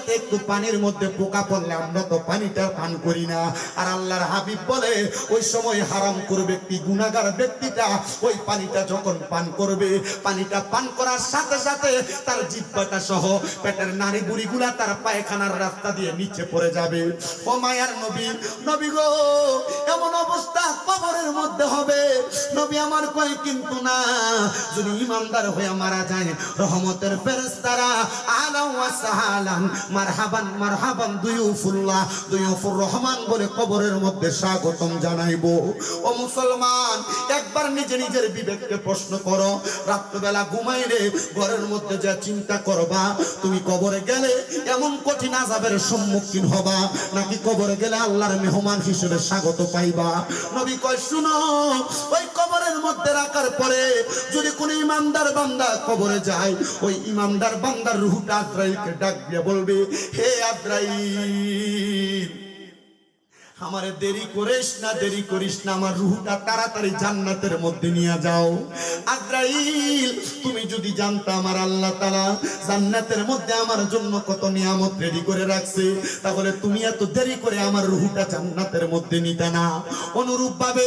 দুনিয়াতে একটু পানির মধ্যে পোকা পড়লে আমরা তো পানিটা পান করি না। আর আল্লাহর হাবিব বলে ওই সময় হারাম করে ব্যক্তি, গুনাহগার ব্যক্তিটা ওই পানিটা যখন পান করবে, পানিটা পান করার সাথে সাথে তার জিহ্বাটা সহ পেটের নাড়ি বুড়িগুলা তার পায়খানার রাস্তা দিয়ে নিচে পড়ে যাবে। ও মায়ার নবী, নবী গো, এমন অবস্থা কবরের মধ্যে হবে। নবী আমার কয় কিন্তু না, যদি ইমানদার হয়ে মারা যায় রহমতের ফেরেশতারা আলা ওয়া সাহালান মারহাবান মারহাবান দুয়ুফুল্লাহ দুয়ুফুর রহমান বলে কবরের মধ্যে স্বাগতম জানাইবো। ও মুসলমান, একবার নিজে নিজের বিবেককে প্রশ্ন করো। রাত্রিবেলা ঘুমাইলে ঘরের মধ্যে যা চিন্তা করবা, তুমি কবরে গেলে এমন কঠিন আযাবের সম্মুখীন হবা, নাকি কবরে গেলে আল্লাহর মেহমান হিসেবে স্বাগত পাইবা? নবী কয় শুনো, ওই কবরের মধ্যে রাখার পরে যদি কোন ইমানদার বান্দা কবরে যায়, ওই ইমানদার বান্দার রূহটা আজরাইলকে ডাক দিয়ে বলবে, হে আজরাইল, আমারে দেরি করিস না, দেরি করিস না, আমার রূহটা তাড়াতাড়ি জান্নাতের মধ্যে নিয়ে যাও। আজরাইল, তুমি যদি জানতা আমার আল্লাহ তাআলা জান্নাতের মধ্যে আমার জন্য কত নিয়ামত রেডি করে রাখছে, তাহলে তুমি এত দেরি করে আমার রূহটা জান্নাতের মধ্যে নিতে না। অনুরূপ ভাবে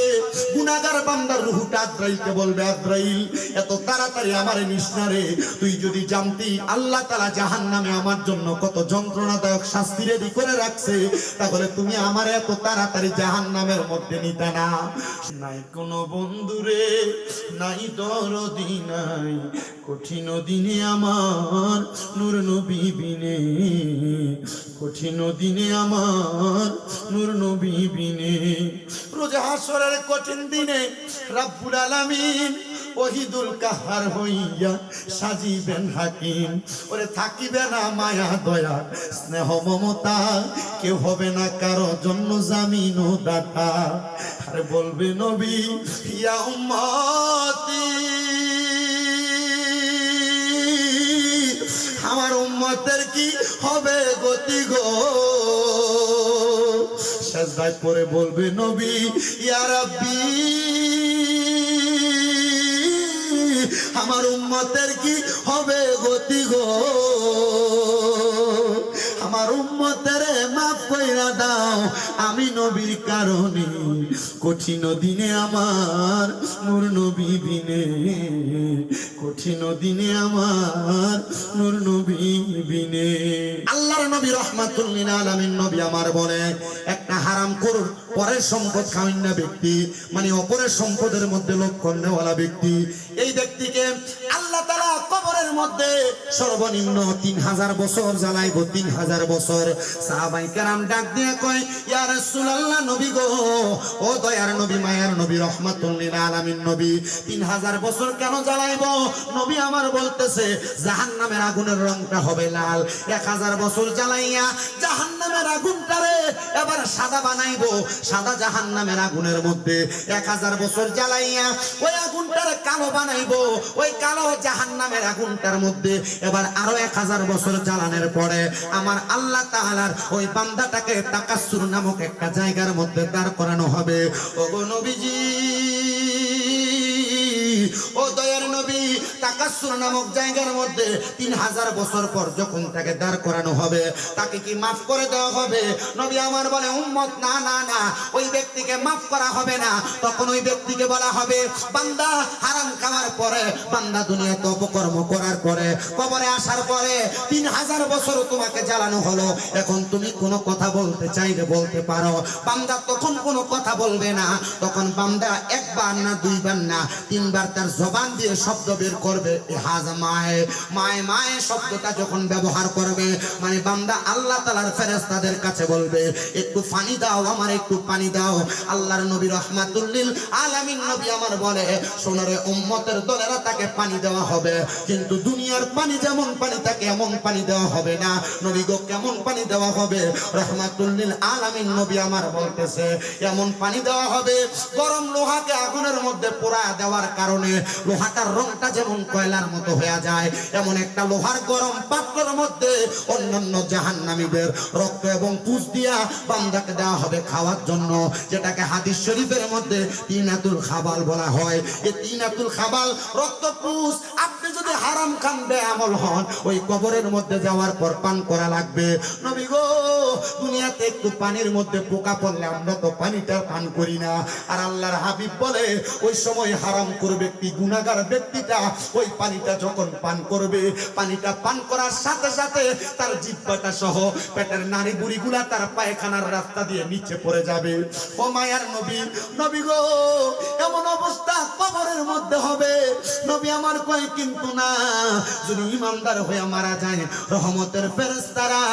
গুনাহগার বান্দার রূহটা আজরাইলকে বলবে, আজরাইল, এত তাড়াতাড়ি আমারে নিস না রে, তুই যদি জানতি আল্লাহ তাআলা জাহান্নামে আমার জন্য কত যন্ত্রণাদায়ক শাস্তি রেডি করে রাখছে, তাহলে তুমি আমার এত তাড়াতাড়ি জাহান্নামের মধ্যে নিতে না। নাই কোনো বন্ধুরে, নাই দরদি, নাই কঠিন দিনে আমার নূর নবী বিনে, কঠিন দিনে আমার নূর নবী বিনে। রোজ হাসরের কঠিন দিনে রব্বুল আলামিন ওহিদুল কাহার হইয়া সাজিবেন হাকিম। ওরে থাকিবে না মায়া দয়া স্নেহ মমতা, কেউ হবে না কারো জন্য জামিন ও দাতা। আর বলবে নবী, ইয়া উম্মতি, আমার উম্মতের কি হবে গতি গো। সাজদায় পড়ে বলবে নবী, ইয়া রাব্বি, আমার উম্মতের কি হবে গতি গো। আমার উম্মতের মাফ কইরা দাও, আমি নবীর কারণে কঠিন দিনে আমার নূর নবী বিনে, কঠিন দিনে আমার নূর নবী বিনে। আল্লাহর নবী রাহমাতুল লিল আলামিন নবী আমার বলে, একটা হারামখোর পরের সম্পদ খাওয়ান না ব্যক্তি, মানে অপরের সম্পদের মধ্যে লক্ষণ নেওয়ালা ব্যক্তি, এই ব্যক্তিকে আল্লাহ তাআলা কবরের মধ্যে সর্বনিম্ন 3000 বছর জ্বালাইবো, 3000 বছর। সাহাবায়ে কেরাম ডাক দিয়ে কয়, ইয়া রাসূলুল্লাহ, নবী গো, ও দয়ার নবী, মায়ার নবী, রাহমাতুল লিল আলামিন নবী, 3000 বছর কেন জ্বালাইবো? নবী আমার বলতেছে, জাহান্নামের আগুনের রংটা হবে লাল। 1000 বছর জ্বালাইয়া জাহান্নামের আগুনটারে এবার সাদা বানাইবো। সাদা জাহান্নামের আগুনের মধ্যে 1000 বছর জ্বালাইয়া ওই আগুনটারে কালো বানাইবো। ওই কালো জাহান্নামের আগুনটার মধ্যে এবার আরো 1000 বছর জ্বালানোর পরে আমার আল্লাহ তাআলার ওই বান্দাটাকে তাকাসসুর নামক একটা জায়গার মধ্যে দাঁড় করানো হবে। ওগো নবীজি, ও দয়ার নবী, তাকাসসুর নামক জায়গার মধ্যে 3000 বছর পর যখন তাকে দাঁড় করানো হবে, তাকে কি মাফ করে দেওয়া হবে? নবী আমার বলে, উম্মত, না না না, ওই ব্যক্তিকে মাফ করা হবে না। তখন ওই ব্যক্তিকে বলা হবে, বান্দা হারাম খাওয়ার পরে, বান্দা দুনিয়াতে অপকর্ম করার পরে, কবরে আসার পরে 3000 বছর তোমাকে জ্বালানো হলো, এখন তুমি কোনো কথা বলতে চাইলে বলতে পারো। বান্দা তখন কোনো কথা বলবে না। তখন বান্দা একবার না, দুইবার না, 3 বার তার জবান দিয়ে শব্দ বের করবে, হাজ মায়ে মায়ে মায়ে শব্দটা যখন ব্যবহার করবে, মানে বান্দা আল্লাহ তাআলার ফেরেশতাদের কাছে বলবে, একটু পানি দাও, আমার একটু পানি দাও। আল্লাহর নবী রাহমাতুল লিল আলামিন নবী আমার বলে, সোনারে উম্মতের দলেরা তাকে পানি দেওয়া হবে, কিন্তু দুনিয়ার পানি যেমন পানি থাকে এমন পানি দেওয়া হবে না। নবী গো, কেমন পানি দেওয়া হবে? রাহমাতুল লিল আলামিন নবী আমার বলতেছে, এমন পানি দেওয়া হবে, গরম লোহাকে আগুনের মধ্যে পোড়া দেওয়ার কারণে লোহাটার রংটা যেমন কয়লার মতো হয়ে যায়। এমন একটা লোহার গরম পাত্রের মধ্যে অন্যান্য জাহান্নামীদের রক্ত এবং পুষ দিয়া বান্দাকে দেওয়া হবে খাওয়ার জন্য, যেটাকে হাদিস শরীফের মধ্যে তিনাতুল খাবাল বলা হয়। এই তিনাতুল খাবাল রক্ত পুষ আপনি যদি হারাম খান বেআমল হন, ওই কবরের মধ্যে যাওয়ার পর পান করা লাগবে। নবী গো, দুনিয়াতে একটু পানির মধ্যে পোকা পড়লে আমরা তো পানিটা পান করি না। আর আল্লাহর হাবিব বলে ওই সময় হারাম করে ব্যক্তি, গুনাহগার ব্যক্তিটা ওই পানিটা যখন পান করবে, পানিটা পান করার সাথে সাথে তার জিহ্বাটা সহ পেটের নাড়ি বুড়িগুলা তার পায়খানার রাস্তা দিয়ে নিচে পড়ে যাবে। ও মায়ার নবী, নবী গো, এমন অবস্থা কবরের মধ্যে হবে। নবী আমার কয় কিন্তু না, যদি ইমানদার হয়ে মারা যায়, রহমতের ফেরেশতারা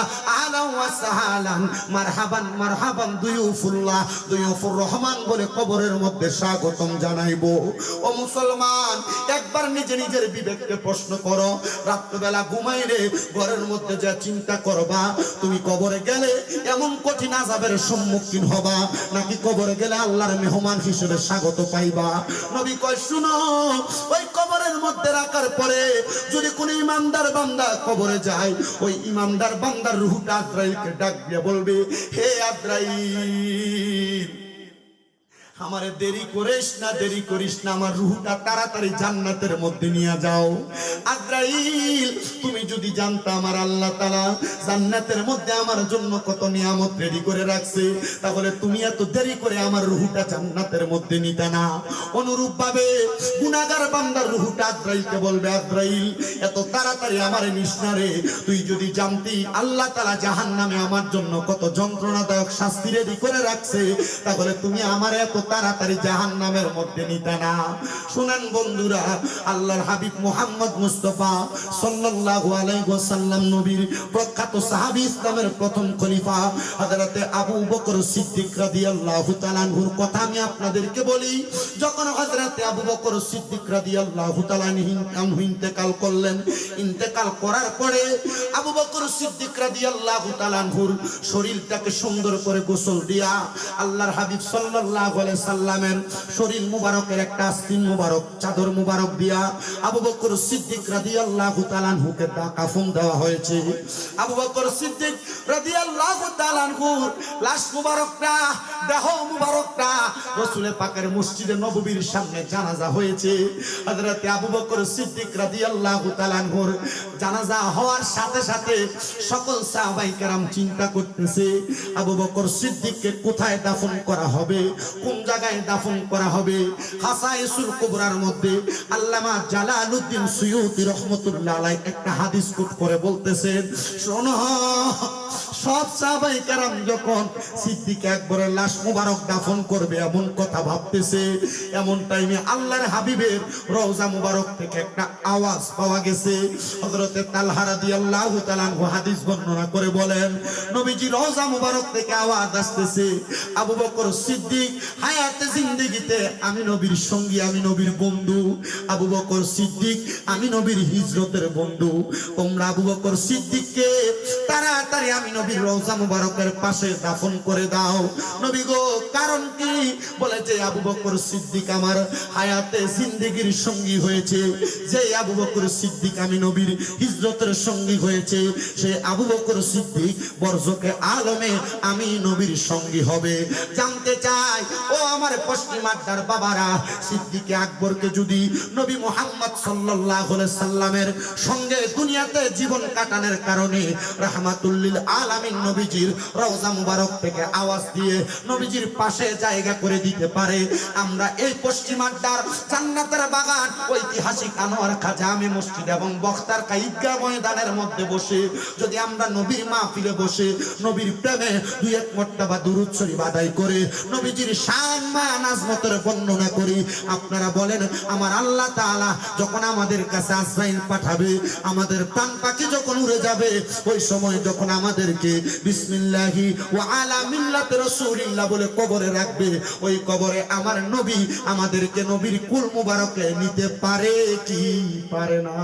আলা ওয়া সাহালান মারহাবান মারহাবান দুয়ুফুল্লাহ দুয়ুফুর রহমান বলে কবরের মধ্যে স্বাগতম জানাইবো। ও মুসলমান, একবার নিজে নিজের বিবেককে প্রশ্ন করো। রাত্রিবেলা ঘুমাইলে ঘরের মধ্যে যা চিন্তা করবা, তুমি কবরে গেলে এমন কঠিন আযাবের সম্মুখীন হবা, নাকি কবরে গেলে আল্লাহর মেহমান হিসেবে স্বাগত পাইবা? নবী কয় শুনো, ওই কবরের মধ্যে রাখার পরে যদি কোন ইমানদার বান্দা কবরে যায়, ওই ইমানদার বান্দার রূহটা আজরাইলকে ডাক দিয়ে বলবে, হে আজরাইল, আমারে দেরি করিস না, দেরি করিস না, আমার রূহটা তাড়াতাড়ি জান্নাতের মধ্যে নিয়ে যাও। আজরাইল, তুমি যদি জানতা আমার আল্লাহ তাআলা জান্নাতের মধ্যে আমার জন্য কত নিয়ামত রেডি করে রাখছে, তাহলে তুমি এত দেরি করে আমার রূহটা জান্নাতের মধ্যে নিতে না। অনুরূপ ভাবে গুনাহগার বান্দার রূহটা আজরাইলকে বলবে, আজরাইল, এত তাড়াতাড়ি আমারে নিস না রে, তুই যদি জানতি আল্লাহ তাআলা জাহান্নামে আমার জন্য কত যন্ত্রণাদায়ক শাস্তি রেডি করে রাখছে, তাহলে তুমি আমার এত তাড়াতাড়ি জাহান্নামের মধ্যে নিতে না। শুনেন বন্ধুরা, আল্লাহর হাবিব মুহাম্মদ মুস্তাফা সাল্লাল্লাহু আলাইহি ওয়াসাল্লাম নবীর প্রখ্যাত সাহাবী, ইসলামের প্রথম খলিফা হযরতে আবু বকর সিদ্দিক রাদিয়াল্লাহু তাআলা আনহুর কথা আমি আপনাদেরকে বলি। যখন হযরতে আবু বকর সিদ্দিক রাদিয়াল্লাহু তাআলা আনহু ইন্তেকাল করলেন, ইন্তেকাল করার পরে আবু বকর সিদ্দিক রাদিয়াল্লাহু তাআলা আনহুর শরীরটাকে সুন্দর করে গোসল দিয়া আল্লাহর হাবিব সাল্লাল্লাহু আলাইহি সাল্লামের শরীর মুবারকের একটা আস্তিন মুবারক চাদর মুবারক দিয়া আবু বকর সিদ্দিক রাদিয়াল্লাহু তাআলা আনহুকে কাফন দেওয়া হয়েছে। আবু বকর সিদ্দিক রাদিয়াল্লাহু তাআলা আনহুর লাশ মুবারকটা, দেহ মুবারকটা রাসূল পাকের মসজিদে নববীর সামনে জানাজা হয়েছে। হযরতে আবু বকর সিদ্দিক রাদিয়াল্লাহু তাআলা আনহুর জানাজা হওয়ার সাথে সাথে সকল সাহাবায়ে কেরাম চিন্তা করতেছে, আবু বকর সিদ্দিককে কোথায় দাফন করা হবে, কোন জায়গায় দাফন করা হবে। হাসাইসুল কুবরার মধ্যে আল্লামা জালালউদ্দিন সুয়ুতী রাহমাতুল্লাহ আলাইহি একটা হাদিস কোট করে বলতেছেন, শোনো, সব সাহাবায়ে কেরাম যখন সিদ্দিক আকবরের লাশ মুবারক দাফন করবে এমন কথা ভাবতেছে, এমন টাইমে আল্লাহর হাবিবের রওজা মুবারক থেকে একটা আওয়াজ পাওয়া গেছে। হযরতে তালহা রাদিয়াল্লাহু তাআলা আনহু হাদিস বর্ণনা করে বলেন, নবীজি রওজা মুবারক থেকে আওয়াজ আসতেছে, আবু বকর সিদ্দিক হায়াতে জিন্দেগিতে আমি নবীর সঙ্গী, আমি নবীর বন্ধু। আবু বকর সিদ্দিক আমি নবীর হিজরতের বন্ধু। তোমরা আবু বকর সিদ্দিককে তাড়াতাড়ি আমি নবীর রওজা মুবারকের পাশে দাফন করে দাও। নবী গো, কারণ কি? বলে যে আবু বকর সিদ্দিক আমার হায়াতে জিন্দেগির সঙ্গী হয়েছে, যে আবু বকর সিদ্দিক আমি নবীর হিজরতের সঙ্গী হয়েছে, সে আবু বকর সিদ্দিক বরজকে আলমে আমি নবীর সঙ্গী হবে। জানতে চাই ও আমার পশ্চিমাড্ডার বাবারা, সিদ্দিক আকবরকে যদি নবী মুহাম্মদ সাল্লাল্লাহু আলাইহি সাল্লামের সঙ্গে দুনিয়াতে জীবন কাটানোর কারণে রাহমাতুল লিল আলামিন নবীজির রওজা মুবারক থেকে আওয়াজ দিয়ে নবীজির পাশে জায়গা করে দিতে পারে, আমরা এই পশ্চিমাড্ডার জান্নাতের বাগান ঐতিহাসিক আনোয়ার খাঁ জামে মসজিদ এবং বখতারকা ঈদগাহ ময়দানের মধ্যে বসে যদি আমরা নবীর মাহফিলে বসে নবীর প্রেমে দুই এক মর্তবা দুরূদ শরীফ আদায় করে নবীজির শান মান আজমতের বর্ণনা করি, আপনারা বলেন আমার আল্লাহ তাআলা যখন আমাদের কাছে আজরাইল পাঠাবে, আমাদের প্রাণ পাখি যখন উড়ে যাবে, ওই সময় যখন আমাদেরকে বিসমিল্লাহি ওয়া আলা মিল্লাতি রাসূলিল্লাহ বলে কবরে রাখবে, ওই কবরে আমার নবী আমাদেরকে নবীর কুল মুবারকে নিতে পারে কি পারে না?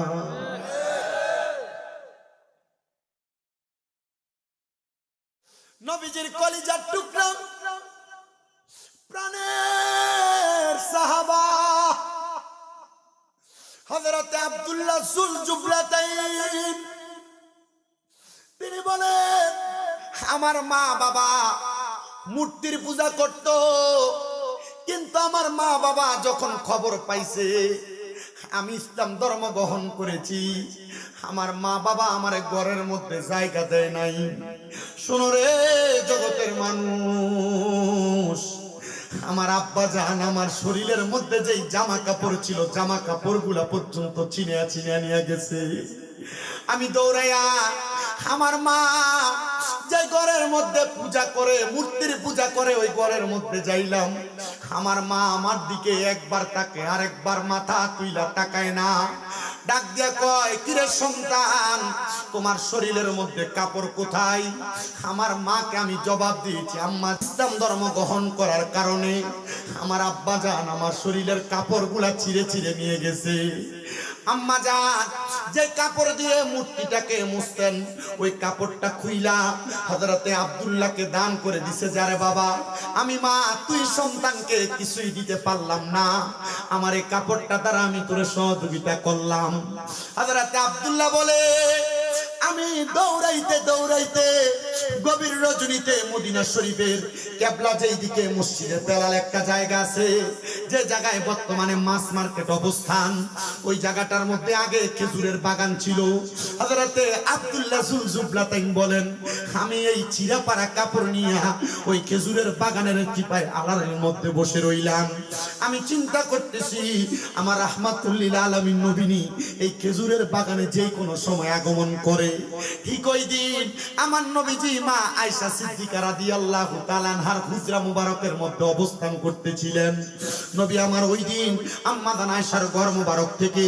নবীজির কলিজার টুকরা প্রাণের সাহাবা হযরত আব্দুল্লাহ যুল জুবলাতাইন তিনি বলেন, আমার মা বাবা মূর্তির পূজা করত, কিন্তু আমার মা বাবা যখন খবর পাইছে আমি ইসলাম ধর্ম গ্রহণ করেছি, আমার মা বাবা আমার ঘরের মধ্যে জায়গা দেয় নাই। শোনো রে জগতের মানুষ, আমার আব্বা জান আমার শরীরের মধ্যে যেই জামা কাপড় ছিল, জামা কাপড় গুলা পর্যন্ত ছিনিয়া ছিনিয়া নিয়ে গেছে। আমি দৌড়াইয়া আমার মা যে ঘরের মধ্যে পূজা করে, মূর্তির পূজা করে, ওই ঘরের মধ্যে যাইলাম। আমার মা আমার দিকে একবার তাকে আর একবার মাথা তুইলা তাকায় না, ডাক দিয়া কয়, কিরে সন্তান, তোমার শরীরের মধ্যে কাপড় কোথায়? আমার মাকে আমি জবাব দিয়েছি, আম্মা ইসলাম ধর্ম গ্রহণ করার কারণে আমার আব্বা জান আমার শরীরের কাপড়গুলা ছিঁড়ে ছিঁড়ে নিয়ে গেছে। আম্মা জান যে কাপড় দিয়ে মূর্তিটাকে মুছতেন, ওই কাপড়টা খুইলা হযরতে আব্দুল্লাহকে দান করে দিছে। যারে বাবা, আমি মা তুই সন্তানকে কিছুই দিতে পারলাম না, আমার এই কাপড়টা দ্বারা আমি তোরে সহযোগিতা করলাম। হযরতে আব্দুল্লাহ বলে, আমি দৌড়াইতে দৌড়াইতে গভীর রজনীতে মদিনা শরীফের কেবলা যেই দিকে মসজিদে বেলাল একটা জায়গা আছে, যে জায়গায় বর্তমানে মাছ মার্কেট অবস্থান, ওই জায়গাটার মধ্যে আগে খেজুরের বাগান ছিল। হযরতে আব্দুল্লাহ যুল জুবলাতাইন বলেন, আমি এই চিরাপাড়া কাপড় নিয়ে ওই খেজুরের বাগানের চিপায় আড়ালের মধ্যে বসে রইলাম। আমি চিন্তা করতেছি, আমার রাহমাতুল লিল আলামিন নবীনি এই খেজুরের বাগানে যে কোনো সময় আগমন করে। ঠিক ওই দিন আমার নবীজি মা আয়েশা সিদ্দিকা রাদিয়াল্লাহু তাআলা আনহার হুজরা মুবারকের মধ্যে অবস্থান করতেছিলেন। নবী আমার ওই দিন আম্মা জান আয়েশার ঘর মুবারক থেকে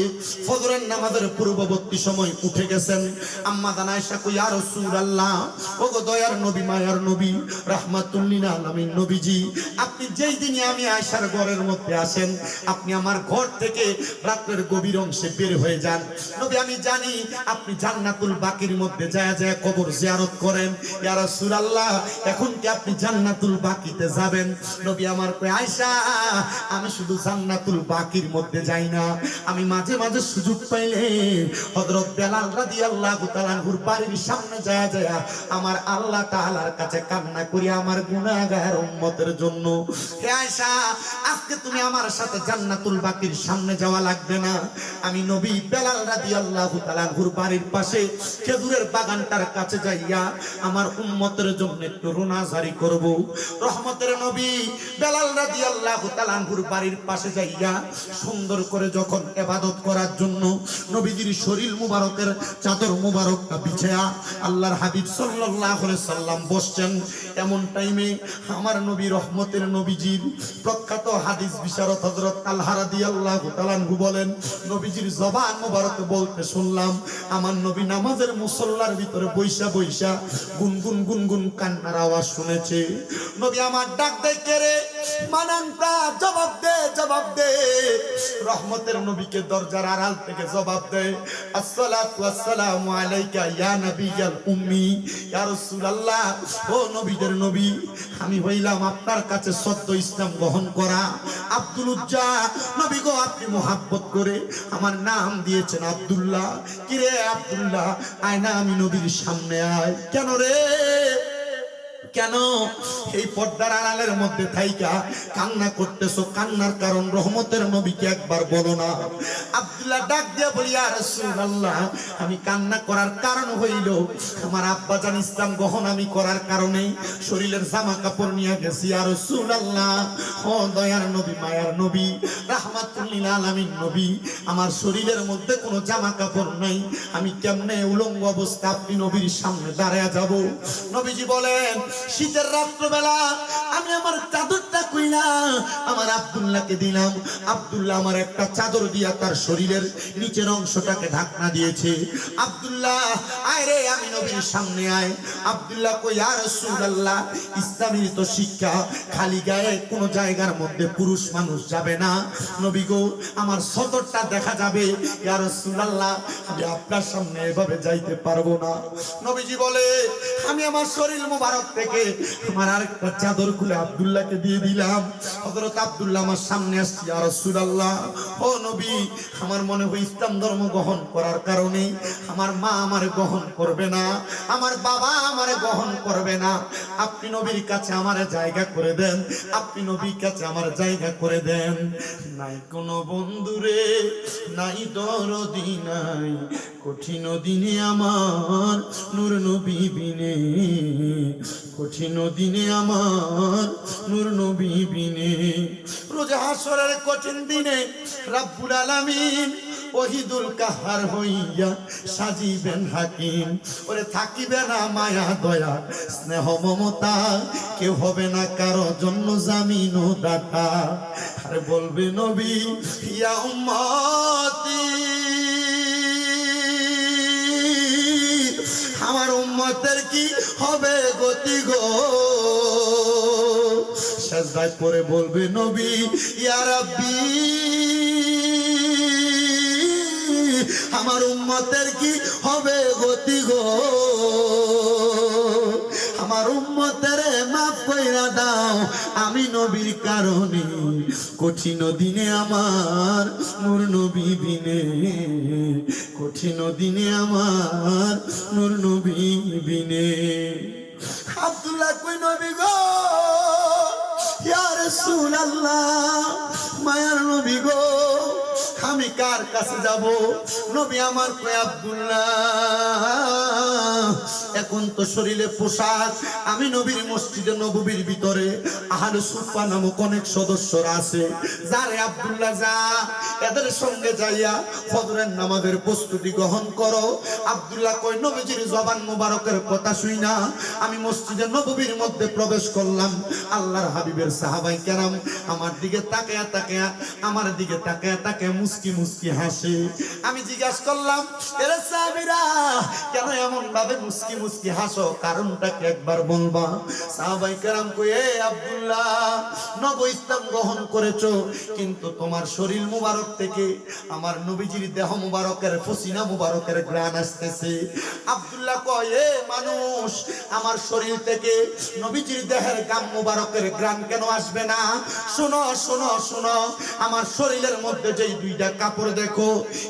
ফজরের নামাজের পূর্ববর্তী সময় উঠে গেছেন। আম্মা জান আয়েশা কই, ইয়া রাসূলুল্লাহ, ওগো দয়ার নবী, মায়ার নবী, রাহমাতুল লিল আলামিন নবীজি, আপনি যেই দিনই আমি আয়েশার ঘরের মধ্যে আসেন, আপনি আমার ঘর থেকে রাতের গভীর অংশে বের হয়ে যান। নবী আমি জানি আপনি জান্নাতুল বাকির মধ্যে যায় যায় কবর জিয়ারত করেন। ইয়া রাসূলুল্লাহ, এখন কি আপনি জান্নাতুল বাকিতে যাবেন? নবী আমার কয়, আয়েশা, আমি শুধু জান্নাতুল বাকির মধ্যে যাই না, আমি মাঝে মাঝে সুযোগ পাইলে হযরত বেলাল রাদিয়াল্লাহু তাআলা আনহুর বাড়ির সামনে যায় যায় আমার আল্লাহ তাআলার কাছে কান্না করি আমার গুনাহগার উম্মতের জন্য। হে আয়েশা, আজকে তুমি আমার সাথে জান্নাতুল বাকির সামনে যাওয়া লাগবে না, আমি নবী বেলাল রাদিয়াল্লাহু তাআলা আনহুর বাড়ির পাশে খেজুরের বাগানটার কাছে যাইয়া আমার উম্মতের জন্য একটু রোনাজারি করব। রহমতের নবী বেলাল রাদিয়াল্লাহু তাআলা আনহুর বাড়ির পাশে যাইয়া সুন্দর করে যখন ইবাদত করার জন্য নবীজির শরীর মুবারকের চাদর মুবারকটা বিছায়া আল্লাহর হাবিব সাল্লাল্লাহু আলাইহি সাল্লাম বসছেন, এমন টাইমে আমার নবী রহমতের নবীজির প্রখ্যাত হাদিস বিশারদ হযরত তালহা রাদিয়াল্লাহু তাআলা আনহু বলেন, নবীজির জবান মুবারক বলতে শুনলাম, আমার নবী নামাজের মুসল্লার ভিতরে বৈশা বৈশা গুনগুন গুনগুন কান্নার আওয়াজ শুনেছে। নবী আমার ডাক দেয়, কে রে? মানানটা জবাব দে, জবাব দে। রহমতের নবীকে দরজার আড়াল থেকে জবাব দেয়, আসসালাতু ওয়াসসালামু আলাইকা ইয়া নবিয়াল উম্মি, ইয়া রাসূলুল্লাহ, ও নবীদের নবী, আমি হইলাম আপনার কাছে সত্য ইসলাম গ্রহণ করা আব্দুল উজ্জা। নবী গো, আপনি মুহাব্বত করে আমার নাম দিয়েছেন আব্দুল্লাহ। কিরে আব্দুল্লাহ, আয় না, আমি নবীর সামনে আয়। কেন রে, কেন এই পর্দার আড়ালের মধ্যে থাইকা কান্না করতেছো? কান্নার কারণ রহমতের নবীকে একবার বলো না। আব্দুল্লাহ ডাক দিয়া বলি, ইয়া রাসূলুল্লাহ, আমি কান্না করার কারণ হইল আমার আব্বা জান ইসলাম গ্রহণ আমি করার কারণে শরীরের জামা কাপড় নিয়ে গেছি। ইয়া রাসূলুল্লাহ, ও দয়ার নবী, মায়ার নবী, রাহমাতুল লিল আলামিন নবী, আমার শরীরের মধ্যে কোনো জামা কাপড় নাই, আমি কেমনে উলঙ্গ অবস্থা আপনি নবীর সামনে দাঁড়ায়া যাব? নবীজি বলেন, শীতের রাত্রবেলা আমি আমার চাদরটা কইলা আমার আব্দুল্লাহকে দিলাম। আব্দুল্লাহ আমার একটা চাদর দিয়া তার শরীরের নিচের অংশটাকে ঢাকনা দিয়েছে। আব্দুল্লাহ, আয় রে, আমি নবীর সামনে আয়। আব্দুল্লাহ কই, ইয়া রাসূলুল্লাহ, ইসলামের তো শিক্ষা খালি গায়ে কোনো জায়গার মধ্যে পুরুষ মানুষ যাবে না। নবী গো, আমার সদরটা দেখা যাবে। ইয়া রাসূলুল্লাহ, আমি আপনার সামনে এভাবে যাইতে পারবো না। নবীজি বলে, আমি আমার শরীর মুবারক থেকে থেকে আমার আরেকটা চাদর খুলে আব্দুল্লাহকে দিয়ে দিলাম। হযরত আব্দুল্লাহ আমার সামনে আসছে, ইয়া রাসূলুল্লাহ, ও নবী, আমার মনে হয় ইসলাম ধর্ম গ্রহণ করার কারণে আমার মা আমারে গ্রহণ করবে না, আমার বাবা আমারে গ্রহণ করবে না, আপনি নবীর কাছে আমারে জায়গা করে দেন, আপনি নবীর কাছে আমার জায়গা করে দেন। নাই কোনো বন্ধুরে, নাই দরদি নাই, কঠিন দিনে আমার নূর নবী বিনে, কঠিন দিনে আমার নূর নবী বিনে। রোজ হাসরের কঠিন দিনে রব্বুল আলামিন ওহিদুল কাহার হইয়া সাজিবেন হাকিম। ওরে থাকিবে না মায়া দয়া স্নেহ মমতা, কেউ হবে না কারো জন্য জামিন ও দাতা। আরে বলবে নবী, ইয়া উম্মতি, আমার উম্মতের কি হবে গতি গো। সাজদায় পড়ে বলবে নবী, ইয়া রাব্বি, আমার উম্মতের কি হবে গতি গো। আমার উম্মতের মাফ কইরা দাও, আমি নবীর কারণে কঠিন দিনে আমার নূর নবী বিনে, কঠিন দিনে আমার নূর নবী বিনে। আব্দুল্লাহ কই নবী গো, ইয়া রাসূলুল্লাহ, মায়ার নবী গো, আমি কার কাছে যাব? নবী আমার কয়, আব্দুল্লাহ, এখন তো শরীরে পোশাক, আমি নবীর মসজিদে নববীর ভিতরে আহলে সুফা নামক অনেক সদস্যরা আছে, যারে আব্দুল্লাহ যা, এদের সঙ্গে যাইয়া ফজরের নামাজের প্রস্তুতি গ্রহণ করো। আব্দুল্লাহ কয়, নবীজির জবান মুবারকের কথা শুই না আমি মসজিদে নববীর মধ্যে প্রবেশ করলাম। আল্লাহর হাবিবের সাহাবাই কেরাম আমার দিকে তাকায়া তাকায়া, আমার দিকে তাকায়া তাকায়া মুস্কি মুস্কি হাসে। আমি জিজ্ঞাসা করলাম, এরে সাহাবীরা, কেন এমন ভাবে মুস্কি মুস্কি হাসো, কারণটা কি একবার বলবা? সাহাবাই কেরাম কই, এ আব্দুল্লাহ, নব ইসলাম গ্রহণ করেছো, কিন্তু তোমার শরীর মুবারক থেকে আমার নবীজির দেহ মুবারকের পসিনা মুবারকের ঘ্রাণ আসতেছে। আব্দুল্লাহ কয়, এ মানুষ, আমার শরীর থেকে নবীজির দেহের গাম মুবারকের ঘ্রাণ কেন আসবে না? শোনো শোনো শোনো, আমার শরীরের মধ্যে যেই দুইটা কাপড় দেখো,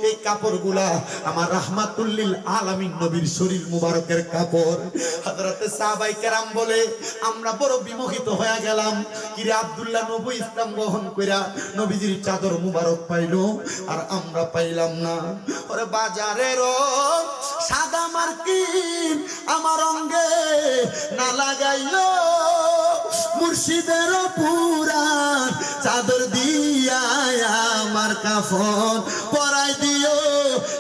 এই কাপড়গুলা আমার রাহমাতুল লিল আলামিন নবীর শরীর মুবারকের কাপড়। হযরতে সাহাবায়ে কেরাম বলে, আমরা বড় বিমোহিত হয়ে গেলাম, কিরে আব্দুল্লাহ নবী ইসলাম গ্রহণ কইরা নবীজির চাদর মুবারক পাইলো, আর আমরা পাইলাম না। ওরে বাজারের সাদা মার্কিন আমার অঙ্গে না লাগাইলো, মুর্শিদের পুরান চাদর দিয়া আমার কাফন পরাই দিও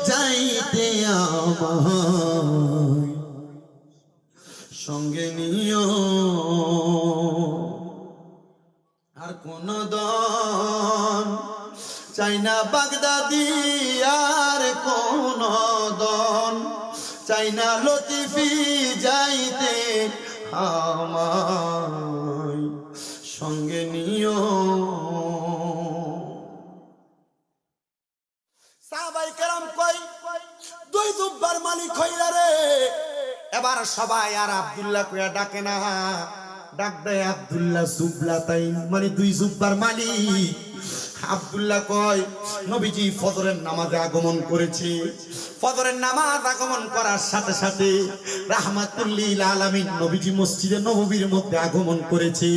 যাইতে আমার সঙ্গে নিও। আর কোন দন চাই না বাগদাদি, আর কোন দন চাই না লতিফি যাইতে আমার সঙ্গে নিও। সাহাবায়ে কেরাম কই, দুই জুব্বার মালিক হইলা রে। এবার সবাই আর আব্দুল্লাহ কইয়া ডাকে না, ডাক দেয় আব্দুল্লাহ জুবলাতাইন, মানে দুই জুব্বার মালিক। আব্দুল্লাহ কয়, নবীজি ফজরের নামাজে আগমন করেছে। ফজরের নামাজ আগমন করার সাথে সাথে রাহমাতুল লিল আলামিন নবীজি মসজিদে নববীর মধ্যে আগমন করেছে।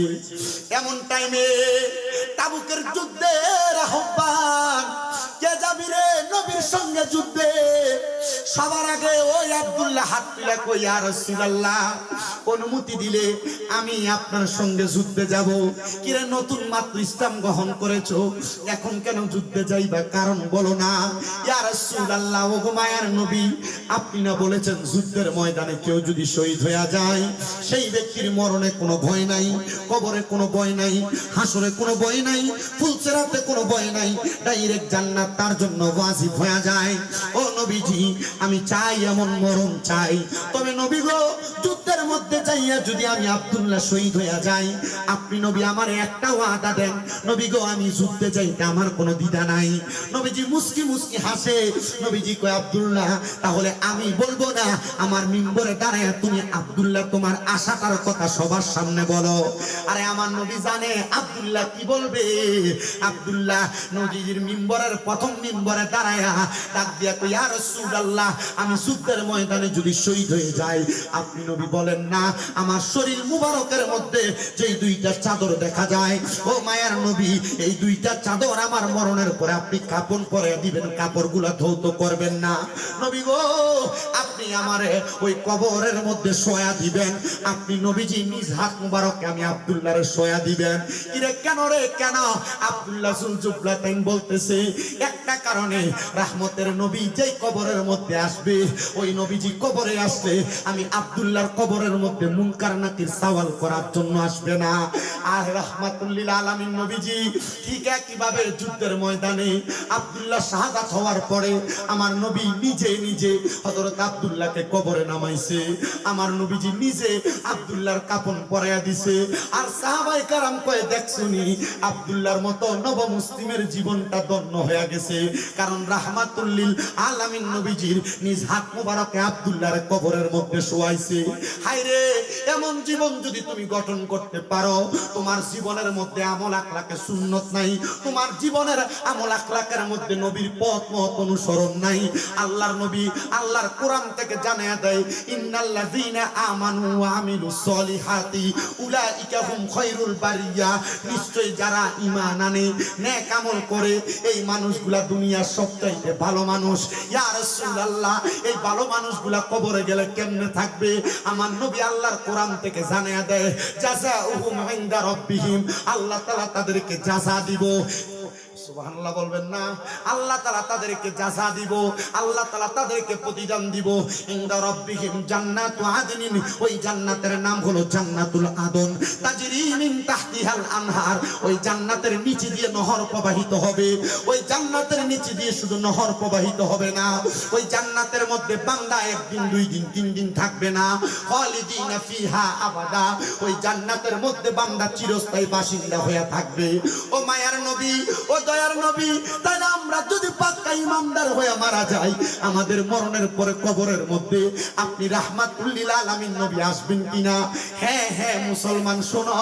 এমন টাইমে তাবুকের যুদ্ধের আহ্বান, কে যাবি রে নবীর সঙ্গে যুদ্ধে? সবার আগে ওই আব্দুল্লাহ হাত তুলে কই, ইয়া রাসূলুল্লাহ, অনুমতি দিলে আমি আপনার সঙ্গে যুদ্ধে যাব। কিরে নতুন মাত্র ইসলাম গ্রহণ করেছো, এখন কেন যুদ্ধে যাইবা, কারণ বলো না। ইয়া রাসূলুল্লাহ, ওগো মায়ার নবী, আপনি না বলেছেন যুদ্ধের ময়দানে কেউ যদি শহীদ হয়ে যায় সেই ব্যক্তির মরণে কোনো ভয় নাই, কবরে কোনো ভয় নাই, হাসরে কোনো ভয় নাই, ফুলসেরাতে কোনো ভয় নাই, ডাইরেক্ট জান্নাত তার জন্য ওয়াজিব হয়ে যায়। ও নবীজি, আমি চাই এমন মরণ চাই। তবে নবী গো, যুদ্ধের মধ্যে যাইয়া যদি আমি আব্দুল্লাহ শহীদ হইয়া যাই, আপনি নবী আমার একটা ওয়াদা দেন। নবী গো, আমি যুদ্ধে যাইতে আমার কোনো দ্বিধা নাই। নবীজি মুস্কি মুস্কি হাসে। নবীজি কয়, আব্দুল্লাহ, তাহলে আমি বলবো না, আমার মিম্বরে দাঁড়ায় তুমি আব্দুল্লাহ তোমার আশাটার কথা সবার সামনে বলো। আরে আমার নবী জানে আব্দুল্লাহ কি বলবে। আব্দুল্লাহ নবীজির মিম্বরের প্রথম মিম্বরে দাঁড়ায়া ডাক দিয়া কই, ইয়া রাসূলুল্লাহ, আমি যুদ্ধের ময়দানে যদি শহীদ হয়ে যাই, আপনি নবী বলেন না আমার শরীর মুবারকের মধ্যে যেই দুইটা চাদর দেখা যায়, ও মায়ার নবী, এই দুইটা চাদর আমার মরণের পরে আপনি কাপন পরে দিবেন, কাপড়গুলা ধৌত করবেন না। নবী গো, আপনি আমারে ওই কবরের মধ্যে শোয়া দিবেন। আপনি নবীজি নিজ হাত মুবারকে আমি আব্দুল্লাহর শোয়া দিবেন। ইরে কেন রে কেন? আব্দুল্লাহ যুলজুফলাতাইন বলতেছে, একটা কারণে, রাহমতের নবী যেই কবরের মধ্যে আসবে, ওই নবীজি কবরে আসলে আমি আব্দুল্লাহর কবরের মধ্যে মুনকার নাকির সওয়াল করার জন্য আসবে না। আর রাহমাতুল লিল আলামিন নবীজি ঠিক একইভাবে যুদ্ধের ময়দানে আব্দুল্লাহ শাহাদাত হওয়ার পরে আমার নবী নিজে নিজে হযরত আব্দুল্লাহকে কবরে নামাইছে। আমার নবীজি নিজে আব্দুল্লাহর কাফন পরাইয়া দিছে। আর সাহাবায়ে কেরাম কয়ে, দেখছুনি আব্দুল্লাহর মতো নব মুসলিমের জীবনটা ধন্য হয়ে গেছে, কারণ রাহমাতুল লিল আলামিন নবীজির নিজ হাত মোবারকে আব্দুল্লাহর কবরের মধ্যে শোয়াইছে। হায়রে, এমন জীবন যদি তুমি গঠন করতে পারো, তোমার জীবনের মধ্যে আমল আখলাকে সুন্নত নাই, তোমার জীবনের আমল আখলাকের মধ্যে নবীর পথ মত অনুসরণ নাই। আল্লাহর নবী আল্লাহর কোরআন থেকে জানিয়ে দেয়, ইন্নাল্লাযীনা আমানু ওয়া আমিলুস সলিহাতি উলাইকা হুম খায়রুল বারিয়া, নিশ্চয়ই যারা ঈমান আনে, নেক আমল করে, এই মানুষগুলা দুনিয়ার সবচাইতে ভালো মানুষ। ইয়া রাসূলুল্লাহ, এই ভালো মানুষগুলা কবরে গেলে কেমনে থাকবে? আমার নবী আল্লাহর কোরআন থেকে জানিয়ে দেয়, জাযাউহুম ইনদা রাব্বিহিম, আল্লাহ তাআলা তাদেরকে জাযা দিব। সুবহানাল্লাহ বলবেন না? আল্লাহ তাআলা তাদেরকে জাযা দিব, আল্লাহ তাআলা তাদেরকে প্রতিদান দিব। ইনদা রাব্বিহিম জান্নাতু আদনিন, ওই জান্নাতের নাম হলো জান্নাতুল আদন, তাজরি মিন তাহতিহাল আনহার, ওই জান্নাতের নিচে দিয়ে নহর প্রবাহিত হবে। ওই জান্নাতের নিচে দিয়ে শুধু নহর প্রবাহিত হবে না, ওই জান্নাতের মধ্যে বান্দা একদিন, দুই দিন, তিন দিন থাকবে না, খালিদিনা ফিহা আবাদা, ওই জান্নাতের মধ্যে বান্দা চিরস্থায়ী বাসিন্দা হয়ে থাকবে। ও মায়ার নবী, ও দয়ার নবী, তাহলে আমরা যদি পাক্কা ইমানদার হয়ে মারা যাই, আমাদের মরণের পরে কবরের মধ্যে আপনি রাহমাতুল লিল আলামিন নবী আসবেন কিনা? হ্যাঁ হ্যাঁ মুসলমান শোনো,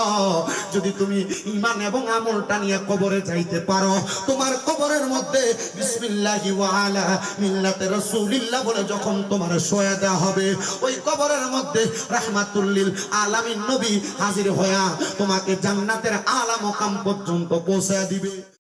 যদি তুমি ঈমান এবং আমলটা নিয়ে কবরে যাইতে পারো, তোমার কবরের মধ্যে বিসমিল্লাহি ওয়া আলা মিল্লাতে রাসূলিল্লাহ বলে যখন তোমার শোয়া দেওয়া হবে, ওই কবরের মধ্যে রাহমাতুল লিল আলামিন নবী হাজির হইয়া তোমাকে জান্নাতের আলা মাকাম পর্যন্ত পৌঁছে দিবে।